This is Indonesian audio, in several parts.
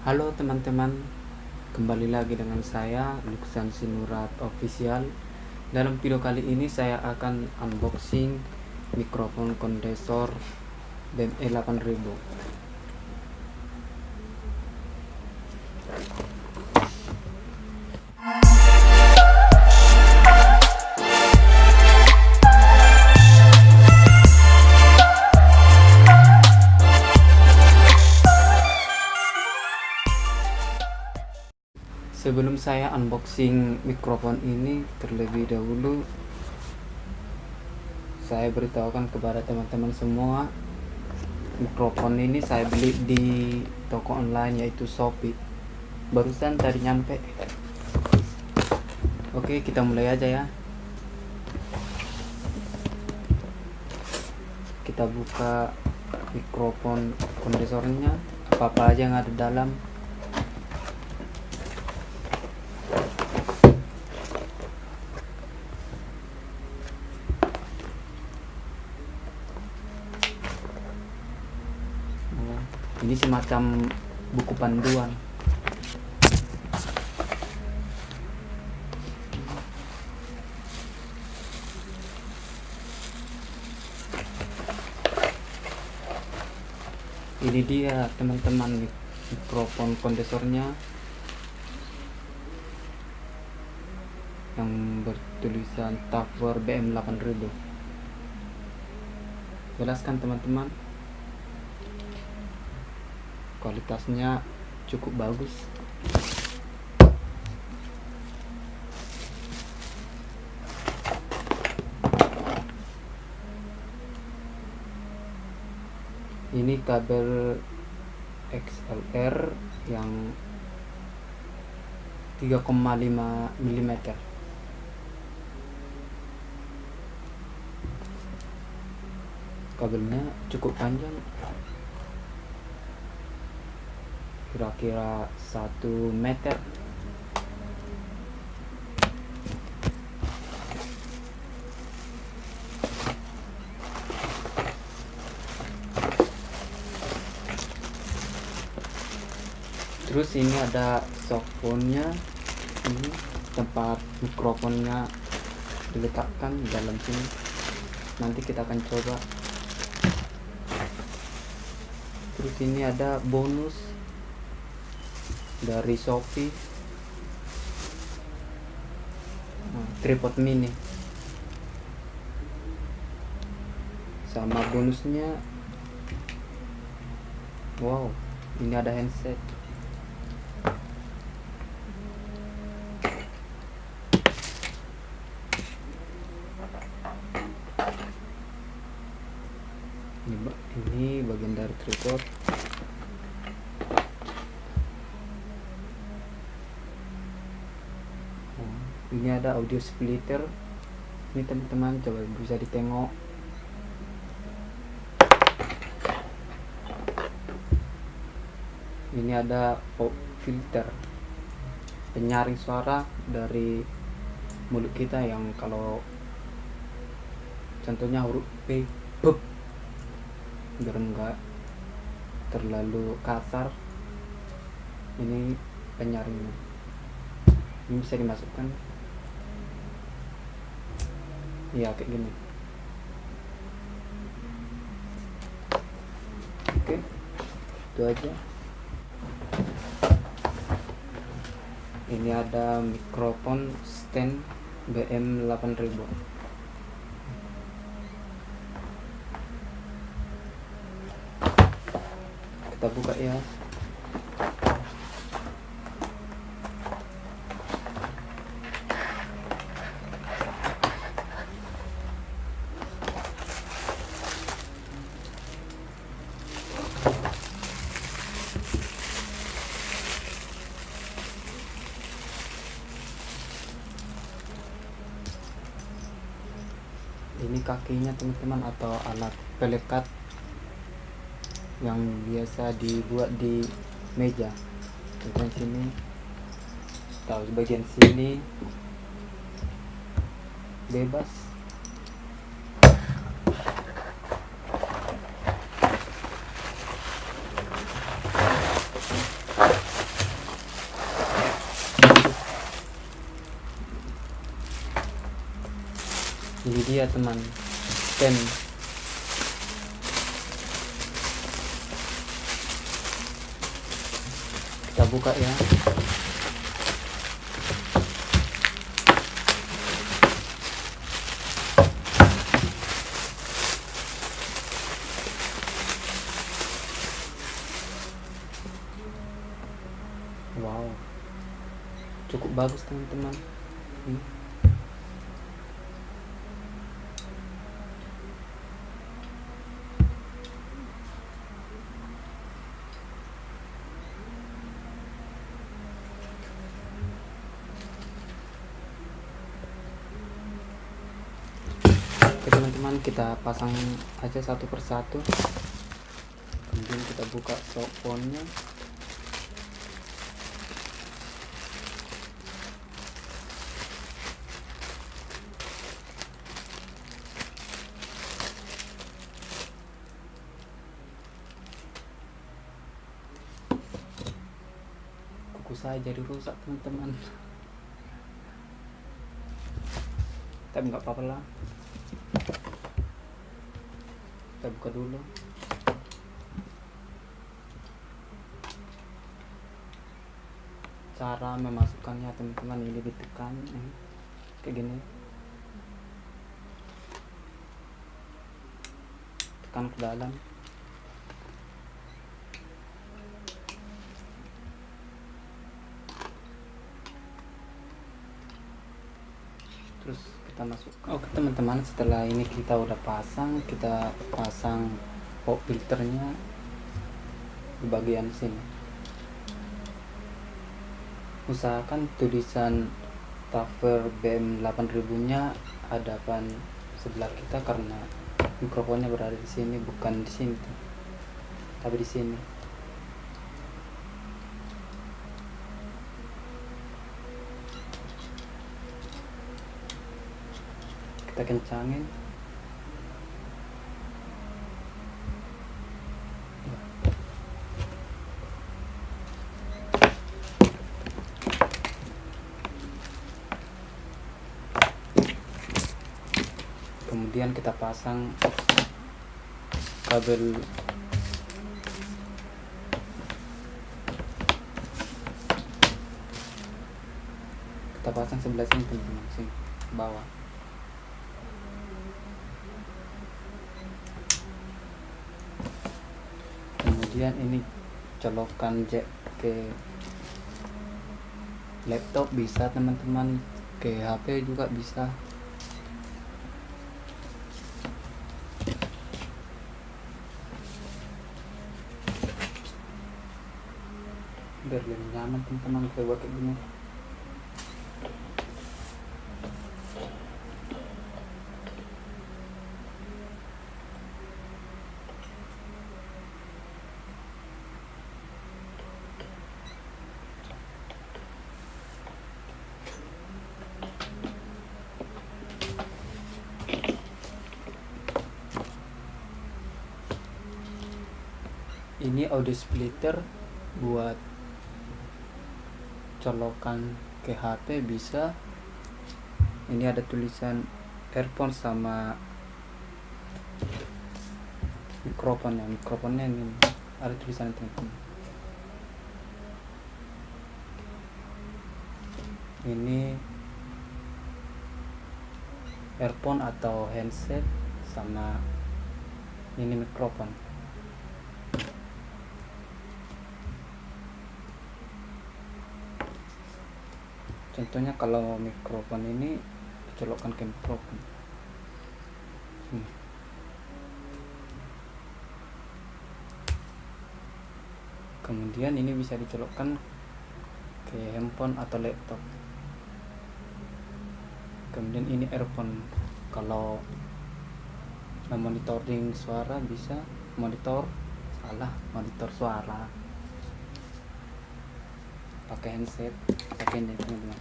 Halo teman-teman, kembali lagi dengan saya Luksan Sinurat Official. Dalam video kali ini saya akan unboxing mikrofon kondensor BME 8000. Sebelum saya unboxing mikrofon ini, terlebih dahulu saya beritahukan kepada teman-teman semua, mikrofon ini saya beli di toko online yaitu Shopee. Barusan tadi nyampe. Oke, kita mulai aja ya. Kita buka mikrofon kondensornya, apa aja yang ada dalam. Ini semacam buku panduan. Ini dia teman-teman, mikrofon kondensornya yang bertulisan Tower BM 8000. Jelaskan teman-teman, kualitasnya cukup bagus. Ini kabel XLR yang 3,5 mm. Kabelnya cukup panjang, kira-kira 1 meter. Terus ini ada softphone-nya, ini tempat mikrofonnya diletakkan di dalam sini. Nanti kita akan coba. Terus ini ada bonus dari Shopee, tripod mini, sama bonusnya, wow, ini ada handset. Ini bagian dari tripod. Ini ada audio splitter. Ini teman-teman coba bisa ditengok. Ini ada pop filter, penyaring suara dari mulut kita yang kalau contohnya huruf P, P, biar enggak terlalu kasar. Ini penyaringnya, ini bisa dimasukkan ya kayak gini. Oke, itu aja. Ini ada mikrofon stand BM 8000. Kita buka ya. Ini kakinya teman-teman, atau alat pelekat yang biasa dibuat di meja. Bagian sini, tahu bagian sini bebas. Ini dia teman, pen. Kita buka ya. Wow, cukup bagus teman-teman. Oke teman-teman, kita pasang aja satu persatu. Kemudian kita buka softphone-nya. Kuku saya jadi rusak teman-teman, tapi nggak apa-apa lah. Kita buka dulu. Cara memasukkannya teman-teman, ini ditekan kayak gini, tekan ke dalam. Terus kita masuk. Oke teman-teman, setelah ini kita udah pasang, kita pasang pop filternya di bagian sini. Usahakan tulisan Taver BM 8000 nya hadapan sebelah kita, karena mikrofonnya berada di sini, bukan di sini tapi di sini. Kita kencangin. Kemudian kita pasang kabel sebelah sini teman-teman, sini bawah. Kemudian ini colokan jack ke laptop bisa teman-teman, ke HP juga bisa. Biar lebih nyaman teman-teman kita buat kayak gini. Ini audio splitter buat colokan ke HP bisa. Ini ada tulisan earphone sama mikrofonnya ini ada tulisan teman-teman. Ini earphone atau handset, sama ini mikrofon. Contohnya kalau mikrofon ini dicolokkan ke mikrofon. Kemudian ini bisa dicolokkan ke handphone atau laptop. Kemudian ini earphone, kalau monitoring suara bisa, monitor suara pakai handset, pakai ini teman-teman.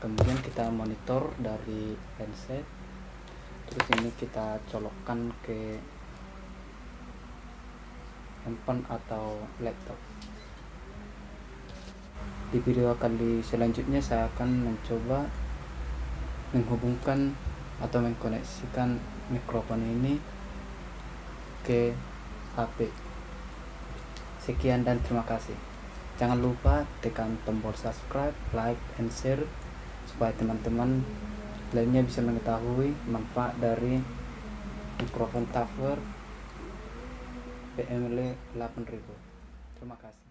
Kemudian kita monitor dari handset, terus ini kita colokkan ke handphone atau laptop. Di video kali selanjutnya saya akan mencoba menghubungkan atau mengkoneksikan mikrofon ini ke HP. Sekian dan terima kasih. Jangan lupa tekan tombol subscribe, like, and share supaya teman-teman lainnya bisa mengetahui manfaat dari mikrofon Tower PML 8000. Terima kasih.